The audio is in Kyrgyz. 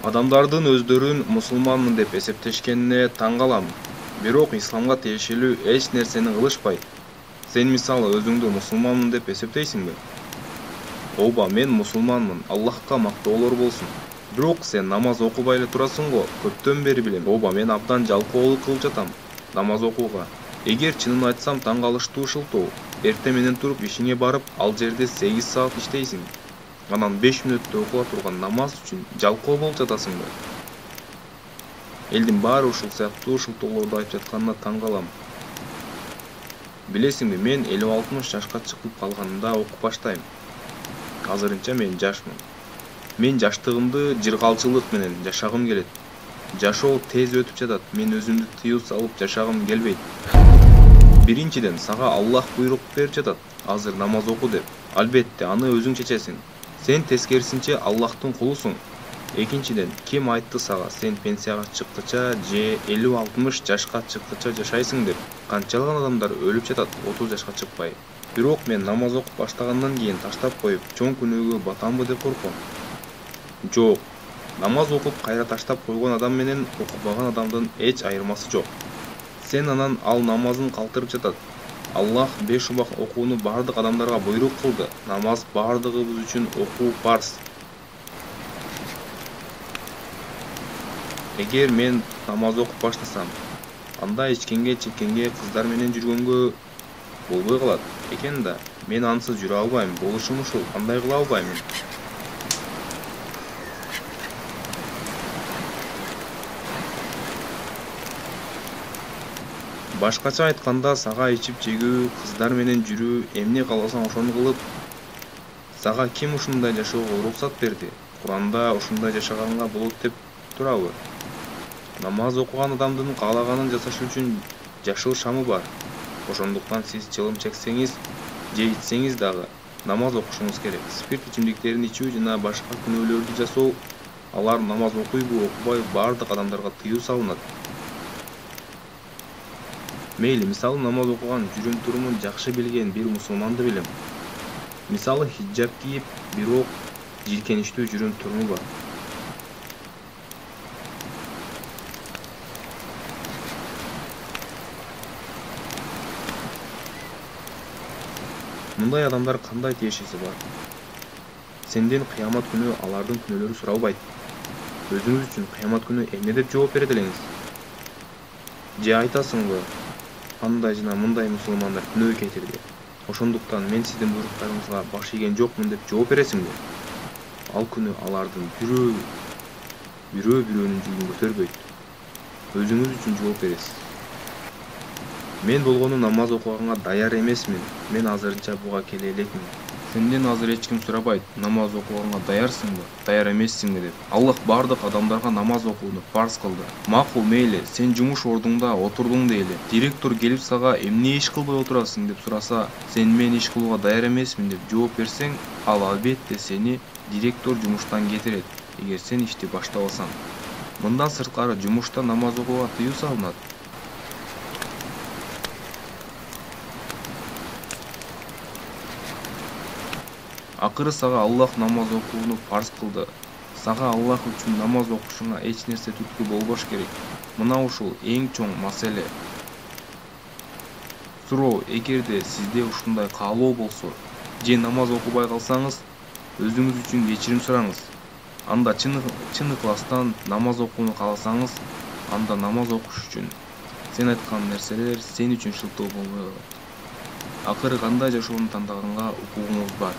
Адамдардын өздөрүн мусулманмын деп эсептешкенине таң калам. Бирок исламга тиешелүү эч нерсени кылышпайт. Сен мисалы өзүңдү мусулманмын деп эсептейсиңби? Ооба, мен мусулманмын, Аллахка мактоолор болсун. Бирок сен намаз окубай эле турасың го, көптөн бери билем. Ооба, мен абдан жалкоолук кылып жатам намаз окууга. Эгер чынын айтсам таң калыштуу шылтоо. Эртең менен туруп ишиңе барып, ал жерде 8 саат иштейсиң. Анан 5 мүнөттө окула турган намаз үчүн жалкоо болуп жатасыңбы? Элдин баары ушул сыяктуу шылтоолорду айтып жатканына таң калам. Билесиңби, мен 50-60 жашка чыгып калганымда окуп баштайм. Азырынча мен жашмын. Мен жаштыгымды жыргалчылык менен жашагым келет. Жашоо тез өтүп жатат. Мен өзүмдү тыюу салып жашагым келбейт. Биринчиден, сага Аллах буйрук берип жатат. Азыр намаз оку деп. Албетте, аны өзүң чечесиң. Сен тескерисинче Аллахтын кулусуң. Экинчиден, ким айтты сага сен пенсияга чыккыча же 50-60 жашка чыккыча жашайсың деп? Канчалаган адамдар өлүп жатат 30 жашка чыкпай. Бирок мен намаз окуп баштагандан кийин таштап коюп, чоң күнөөгө батамбы деп корком. Жок. Намаз окуп кайра таштап койгон адам менен окубаган адамдын эч айырмасы жок. Сен анан ал намазын калтырып жатат. Аллах 5 убак окууну бардык адамдарга буйрук кылды. Намаз бардыгыбыз үчүн окуу парз. Эгер мен намаз окуп баштасам, анда ичкенге, чеккенге, кыздар менен жүргөнгө болбой калат экен да. Мен ансыз жүрө албайм. Болушум ушул. Кандай кыла албаймын? Башкача айтканда, сага ичип жегүү, кыздар менен жүрүү, эмне кааласаң ошону кылып, сага ким ушундай жашоого уруксат берди? Куранда ушундай жашаганга болот деп турабы? Намаз окуган адамдын каалаганын жасаш үчүн жашыл шамы бар. Ошондуктан сиз чылым чексеңиз же ичсеңиз дагы намаз окушуңуз керек. Спирт ичимдиктерин ичүү жана башка күнөөлөрдү жасоо, алар намаз окуйбу, окубайбы, бардык адамдарга тыюу салынат. Мейли, мисалы намаз окуган, жүрүм-турумун жакшы билген бир мусулманды билем. Мисалы хиджаб кийип, бирок жийкеничтүү жүрүм-туруму бар. Мындай адамдар кандай тиешеси бар? Сенден кыямат күнү алардын күнөөлөрү суралбайт. Өзүңүз үчүн кыямат күнү эмне деп жооп бере элеңиз? Же айтасыңбы? Андай жана мындай мусулмандар күнөө кетирди. Ошондуктан мен сиздин буйруктарыңызга баш ийген жокмун деп жооп бересиңби? Ал күнү алардын бирөөнүн жүгүн көтөрбөйт. Өзүңүз үчүн жооп бересиз. Мен болгону намаз окуганга даяр эмесмин. Мен азырынча буга келе элекмин. Сенден азыр эч ким сурабайт, намаз окуганга даярсыңбы, даяр эмессиңби деп. Аллах бардык адамдарга намаз окууну парз кылды. Макул, мейли, сен жумуш ордуңда отурдуң дейли. Директор келип сага эмне иш кылбай отурасың деп сураса, сен мен иш кылууга даяр эмесмин деп жооп берсең, ал албетте сени директор жумуштан кетирет, эгер сен ишти баштабасаң. Мындан сырткары жумушта намаз окууга тыюу салынат. Акыры сага Аллах намаз окууну парз кылды. Сага Аллах үчүн намаз окушуңа эч нерсе түрткү болбош керек. Мына ушул эң чоң маселе. Суроо, эгерде сизде ушундай каалоо болсо, же намаз окубай калсаңыз, өзүңүз үчүн кечирим сураңыз. Анда чын ыкластан намаз окууну кааласаңыз, анда намаз окуш үчүн сен айткан нерселер сен үчүн шылтоо болбой калат. Акыры кандай жашоону тандаганга укугуңуз бар.